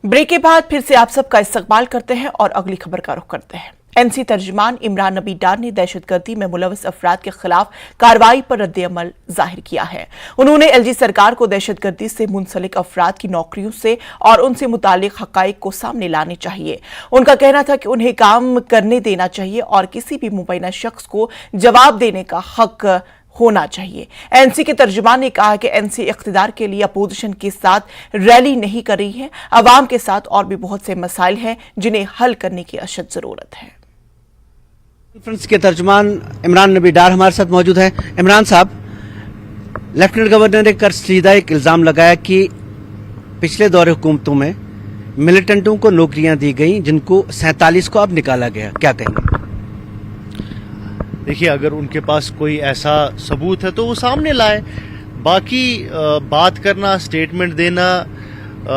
Break के बाद फिर से आप सबका इस्तकबाल करते हैं और अगली खबर का रुख करते हैं। एनसी तर्जुमान इमरान नबी डार ने दहशतगर्दी में मुलविस अफराद के खिलाफ कार्रवाई पर रद्द-ए-अमल जाहिर किया है। उन्होंने एलजी सरकार को दहशतगर्दी से मुंसलिक अफराद की नौकरियों से और उनसे मुतालिक हकाइक को सामने लाने चाहिए। उनका कहना था कि उन्हें काम करने देना चाहिए और किसी भी मुबैना शख्स को जवाब देने का हक होना चाहिए। एनसी के तर्जुमान ने कहा कि एनसी इख्तिदार के लिए अपोजिशन के साथ रैली नहीं कर रही है। अवाम के साथ और भी बहुत से मसाइल हैं जिन्हें हल करने की अशद जरूरत है। कॉन्फ्रेंस के तर्जुमान इमरान नबी डार हमारे साथ मौजूद हैं। इमरान साहब, लेफ्टिनेंट गवर्नर ने कशीदा एक इल्जाम लगाया कि पिछले दौरे हुकूमतों में मिलिटेंटों को नौकरियां दी गई जिनको 47 को अब निकाला गया, क्या कहेंगे? देखिए, अगर उनके पास कोई ऐसा सबूत है तो वो सामने लाए। बाकी बात करना, स्टेटमेंट देना,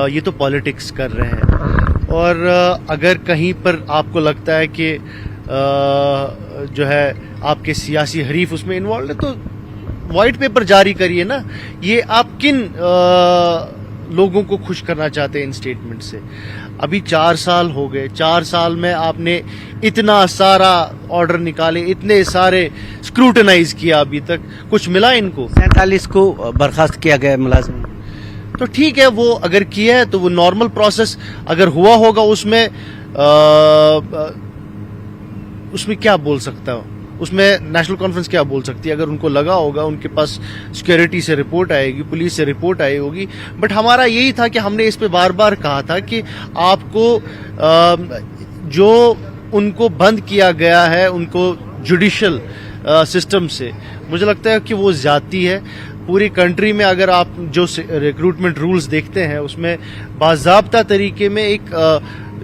ये तो पॉलिटिक्स कर रहे हैं। और अगर कहीं पर आपको लगता है कि जो है आपके सियासी हरीफ उसमें इन्वॉल्व है तो वाइट पेपर जारी करिए ना। ये आप किन लोगों को खुश करना चाहते हैं इन स्टेटमेंट से? अभी 4 साल हो गए। 4 साल में आपने इतना सारा ऑर्डर निकाले, इतने सारे स्क्रूटनाइज किया, अभी तक कुछ मिला इनको? 47 को बर्खास्त किया गया मुलाजिम। तो ठीक है, वो अगर किया है तो वो नॉर्मल प्रोसेस अगर हुआ होगा उसमें क्या बोल सकता हूँ? उसमें नेशनल कॉन्फ्रेंस क्या बोल सकती है? अगर उनको लगा होगा, उनके पास सिक्योरिटी से रिपोर्ट आएगी, पुलिस से रिपोर्ट आई होगी। बट हमारा यही था कि हमने इस पे बार बार कहा था कि आपको जो उनको बंद किया गया है उनको जुडिशल सिस्टम से, मुझे लगता है कि वो ज्यादती है। पूरी कंट्री में अगर आप जो रिक्रूटमेंट रूल्स देखते हैं उसमें बाज़ाब्ता तरीके में एक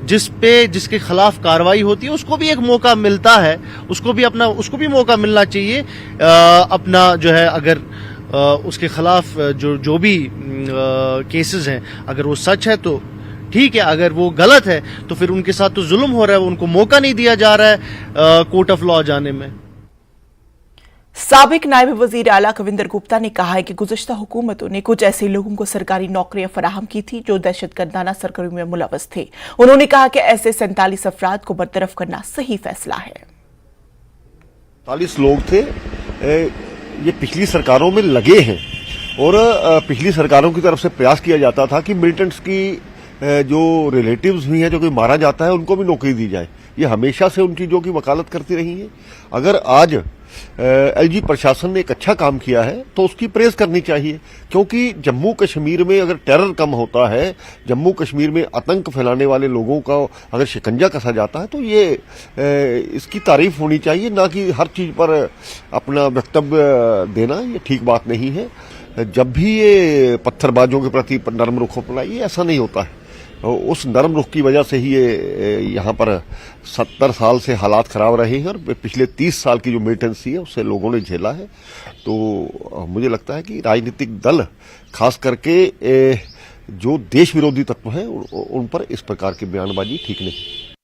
जिसके खिलाफ कार्रवाई होती है उसको भी एक मौका मिलता है, उसको भी मौका मिलना चाहिए। अपना जो है, अगर उसके खिलाफ जो भी केसेस हैं, अगर वो सच है तो ठीक है, अगर वो गलत है तो फिर उनके साथ तो जुल्म हो रहा है, उनको मौका नहीं दिया जा रहा है कोर्ट ऑफ लॉ जाने में। साबिक नायब वजीर आला कविंदर गुप्ता ने कहा है कि गुज़श्ता हुकूमतों ने कुछ ऐसे लोगों को सरकारी नौकरियां फराहम की थी जो दहशतगर्दाना सरगर्मियों में मुलव्वस थे। उन्होंने कहा कि ऐसे 47 अफराद को बरतरफ करना सही फैसला है। 40 लोग थे, ये पिछली सरकारों में लगे हैं और पिछली सरकारों की तरफ से प्रयास किया जाता था कि मिलिटेंट्स की जो रिलेटिव्स भी हैं, जो कोई मारा जाता है, उनको भी नौकरी दी जाए। ये हमेशा से उन चीजों की वकालत करती रही है। अगर आज एलजी प्रशासन ने एक अच्छा काम किया है तो उसकी प्रेज करनी चाहिए, क्योंकि जम्मू कश्मीर में अगर टेरर कम होता है, जम्मू कश्मीर में आतंक फैलाने वाले लोगों का अगर शिकंजा कसा जाता है तो ये इसकी तारीफ होनी चाहिए, ना कि हर चीज पर अपना वक्तव्य देना। ये ठीक बात नहीं है। जब भी ये पत्थरबाजों के प्रति नरम रुख अपनाइए, ऐसा नहीं होता है। उस नरम रुख की वजह से ही ये यहाँ पर 70 साल से हालात खराब रहे हैं और पिछले 30 साल की जो मिलिटेंसी है उससे लोगों ने झेला है। तो मुझे लगता है कि राजनीतिक दल, खास करके जो देश विरोधी तत्व हैं, उन पर इस प्रकार की बयानबाजी ठीक नहीं।